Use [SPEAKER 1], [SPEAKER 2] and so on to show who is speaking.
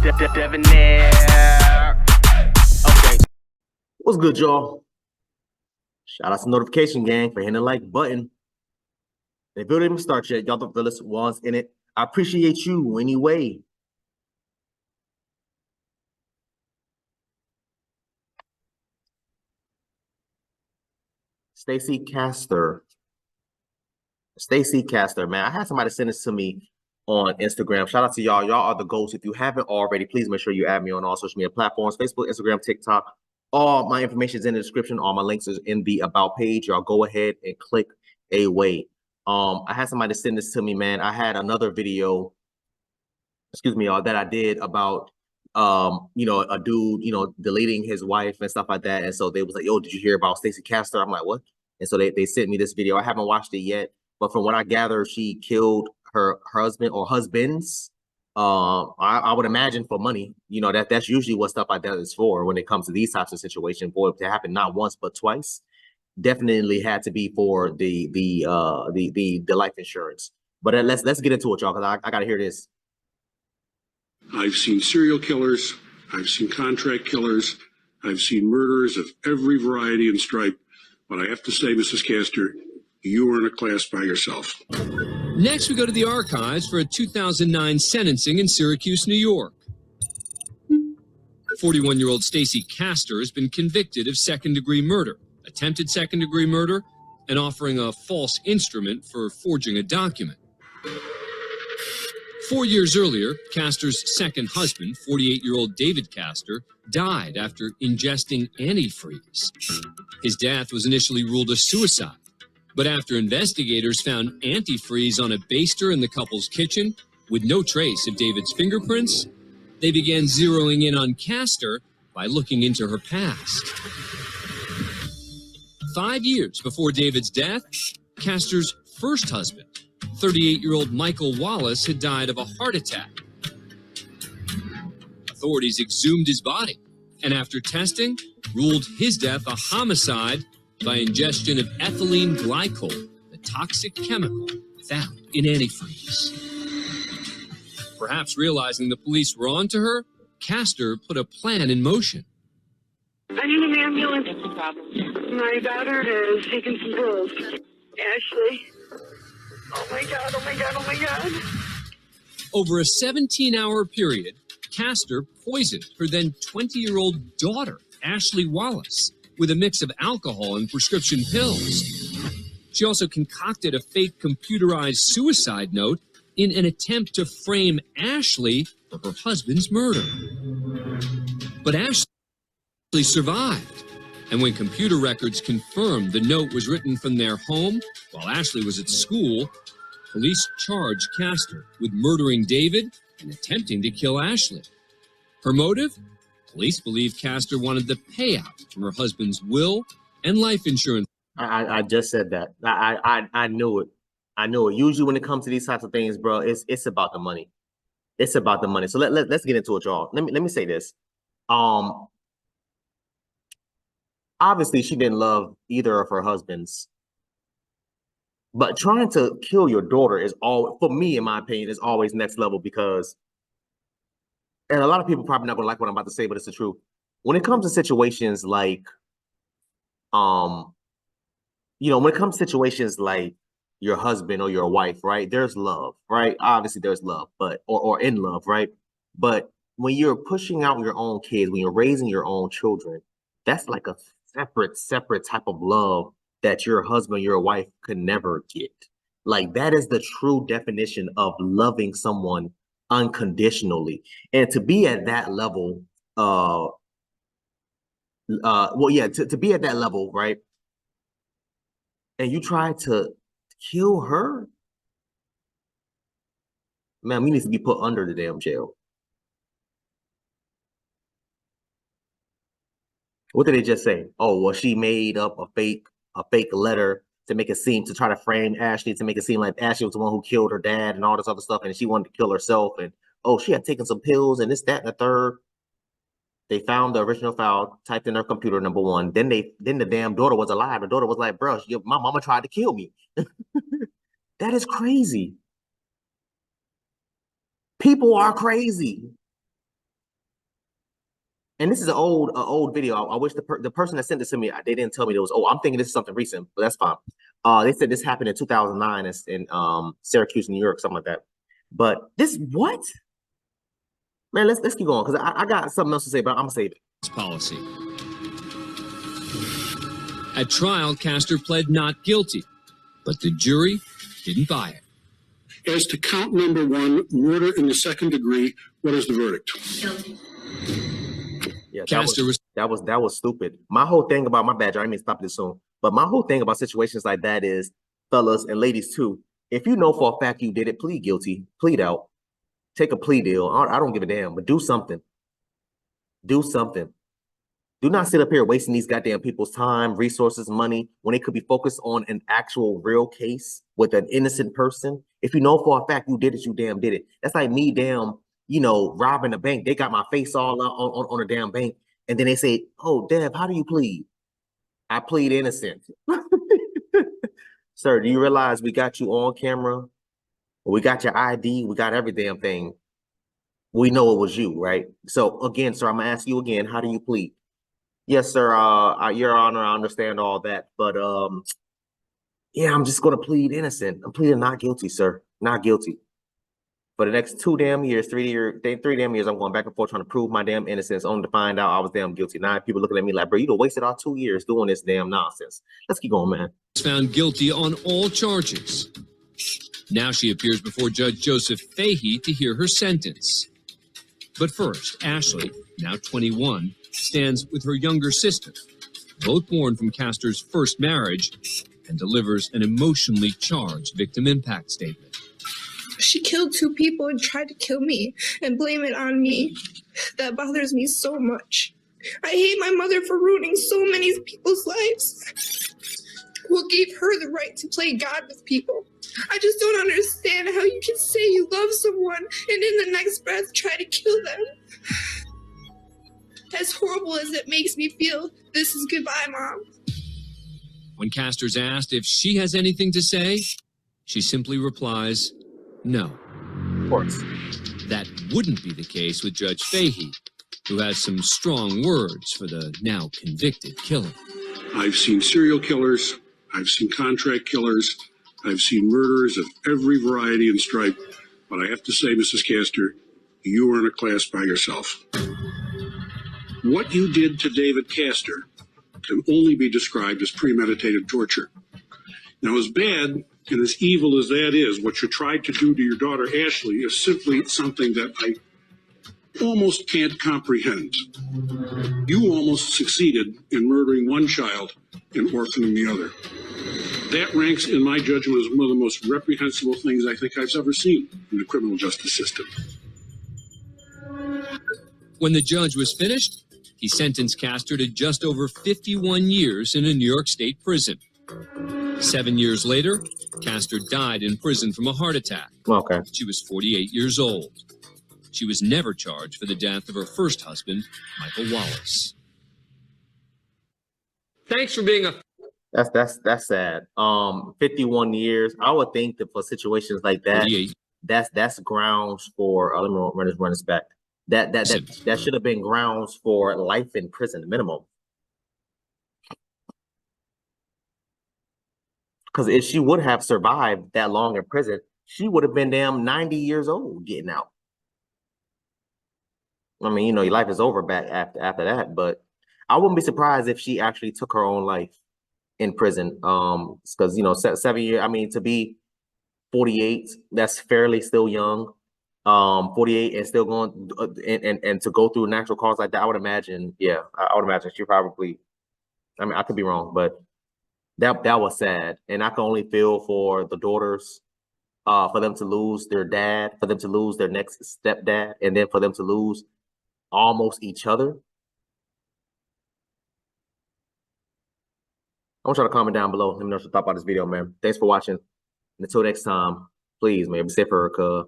[SPEAKER 1] Debonair. Okay.
[SPEAKER 2] What's good, y'all? Shout out to Notification Gang for hitting the like button. The video didn't start yet. Y'all the realest ones in it. I appreciate you anyway. Stacy Castor. Stacy Castor, man. I had somebody send this to me on Instagram. Shout out to y'all. Y'all are the goats. If you haven't already, please make sure you add me on all social media platforms, Facebook, Instagram, TikTok. All my information is in the description. All my links is in the about page. Y'all go ahead and click away. I had somebody send this to me, man. I had another video, excuse me, that I did about a dude, deleting his wife and stuff like that. And so they was like, yo, did you hear about Stacy Castor? I'm like, what? And so they sent me this video. I haven't watched it yet, but from what I gather, she killed her husband or husbands. I would imagine for money. That's usually what stuff like that is for when it comes to these types of situations. For it to happen not once but twice, definitely had to be for the life insurance. But let's get into it, y'all, because I gotta hear this.
[SPEAKER 3] I've seen serial killers. I've seen contract killers. I've seen murderers of every variety and stripe. But I have to say, Mrs. Castor, you are in a class by yourself.
[SPEAKER 4] Next, we go to the archives for a 2009 sentencing in Syracuse, New York. 41-year-old Stacy Castor has been convicted of second-degree murder, attempted second-degree murder, and offering a false instrument for forging a document. 4 years earlier, Castor's second husband, 48-year-old David Castor, died after ingesting antifreeze. His death was initially ruled a suicide, but after investigators found antifreeze on a baster in the couple's kitchen with no trace of David's fingerprints, they began zeroing in on Castor by looking into her past. 5 years before David's death, Castor's first husband, 38-year-old Michael Wallace, had died of a heart attack. Authorities exhumed his body and after testing, ruled his death a homicide by ingestion of ethylene glycol, the toxic chemical found in antifreeze. Perhaps realizing the police were onto her, Castor put a plan in motion.
[SPEAKER 5] I need an ambulance. What's the problem? My daughter has taken some pills. Ashley. Oh my God, oh my God, oh my God.
[SPEAKER 4] Over a 17-hour period, Castor poisoned her then 20-year-old daughter, Ashley Wallace, with a mix of alcohol and prescription pills. She also concocted a fake computerized suicide note in an attempt to frame Ashley for her husband's murder. But Ashley survived, and when computer records confirmed the note was written from their home while Ashley was at school, police charged Castor with murdering David and attempting to kill Ashley. Her motive? Police believe Castor wanted the payout from her husband's will and life insurance.
[SPEAKER 2] I just said that. I knew it. I knew it. Usually when it comes to these types of things, bro, it's about the money. It's about the money. So let's get into it, y'all. Let me say this. Obviously she didn't love either of her husbands. But trying to kill your daughter is all, for me, in my opinion, is always next level because, and a lot of people probably not gonna like what I'm about to say, but it's the truth. When it comes to situations like, when it comes to situations like your husband or your wife, right? There's love, right? Obviously there's love, but, or in love, right? But when you're pushing out your own kids, when you're raising your own children, that's like a separate type of love that your husband, your wife could never get. Like that is the true definition of loving someone unconditionally. And to be at that level, to be at that level, right? And you try to kill her, man, we need to be put under the damn jail. What did they just say? Oh, well, she made up a fake letter to make it seem, to try to frame Ashley, to make it seem like Ashley was the one who killed her dad and all this other stuff, and she wanted to kill herself. And oh, she had taken some pills and this, that, and the third. They found the original file, typed in her computer, number one. Then the damn daughter was alive. The daughter was like, bro, my mama tried to kill me. That is crazy. People are crazy. And this is an old video. I wish the person that sent this to me, they didn't tell me it was old. I'm thinking this is something recent, but that's fine. They said this happened in 2009 in Syracuse, New York, something like that. But this what? Man, let's keep going because I got something else to say, but I'm gonna save it.
[SPEAKER 4] Policy. At trial, Castor pled not guilty, but the jury didn't buy it.
[SPEAKER 3] As to count number 1, murder in the second degree, what is the verdict?
[SPEAKER 5] Guilty.
[SPEAKER 2] Yeah,
[SPEAKER 4] Castor
[SPEAKER 2] that was stupid. My whole thing about my badge, I didn't mean to stop this soon, but my whole thing about situations like that is, fellas and ladies too, if you know for a fact you did it, plead guilty, plead out, take a plea deal. I don't give a damn, but do something. Do something. Do not sit up here wasting these goddamn people's time, resources, money, when they could be focused on an actual real case with an innocent person. If you know for a fact you did it, you damn did it. That's like me damn, robbing a bank. They got my face all on a damn bank. And then they say, oh, Dev, how do you plead? I plead innocent. Sir, do you realize we got you on camera? We got your ID. We got every damn thing. We know it was you, right? So again, sir, I'm gonna ask you again, how do you plead? Yes, sir, Your Honor, I understand all that. But yeah, I'm just gonna plead innocent. I'm pleading not guilty, sir. Not guilty. For the next 2 damn years, 3 damn years, I'm going back and forth trying to prove my damn innocence, only to find out I was damn guilty. Now people looking at me like, bro, you done wasted our 2 years doing this damn nonsense. Let's keep going, man.
[SPEAKER 4] Found guilty on all charges. Now she appears before Judge Joseph Fahey to hear her sentence. But first, Ashley, now 21, stands with her younger sister, both born from Castor's first marriage, and delivers an emotionally charged victim impact statement.
[SPEAKER 6] She killed 2 people and tried to kill me and blame it on me. That bothers me so much. I hate my mother for ruining so many people's lives. What gave her the right to play God with people? I just don't understand how you can say you love someone and in the next breath try to kill them. As horrible as it makes me feel, this is goodbye, Mom.
[SPEAKER 4] When Castor's asked if she has anything to say, she simply replies, no.
[SPEAKER 2] Of course.
[SPEAKER 4] That wouldn't be the case with Judge Fahey, who has some strong words for the now convicted killer.
[SPEAKER 3] I've seen serial killers. I've seen contract killers. I've seen murderers of every variety and stripe. But I have to say, Mrs. Castor, you are in a class by yourself. What you did to David Castor can only be described as premeditated torture. Now, as bad and as evil as that is, what you tried to do to your daughter Ashley is simply something that I almost can't comprehend. You almost succeeded in murdering one child and orphaning the other. That ranks, in my judgment, as one of the most reprehensible things I think I've ever seen in the criminal justice system.
[SPEAKER 4] When the judge was finished, he sentenced Castor to just over 51 years in a New York State prison. 7 years later, Castor died in prison from a heart attack.
[SPEAKER 2] Okay.
[SPEAKER 4] She was 48 years old. She was never charged for the death of her first husband, Michael Wallace. Thanks for being a...
[SPEAKER 2] That's sad. 51 years. I would think that for situations like that, that's grounds for let me run this back. That should have been grounds for life in prison minimum. Because if she would have survived that long in prison, she would have been damn 90 years old getting out. I mean, your life is over back after that, but I wouldn't be surprised if she actually took her own life in prison. Because 7 years, I mean, to be 48, that's fairly still young. 48 and still going and to go through a natural cause like that, I would imagine, I would imagine she probably, I mean, I could be wrong, but that was sad. And I can only feel for the daughters, for them to lose their dad, for them to lose their next stepdad, and then for them to lose almost each other. I want y'all to comment down below. Let me know what you thought about this video, man. Thanks for watching. And until next time, please, man, be safe for her, cuz.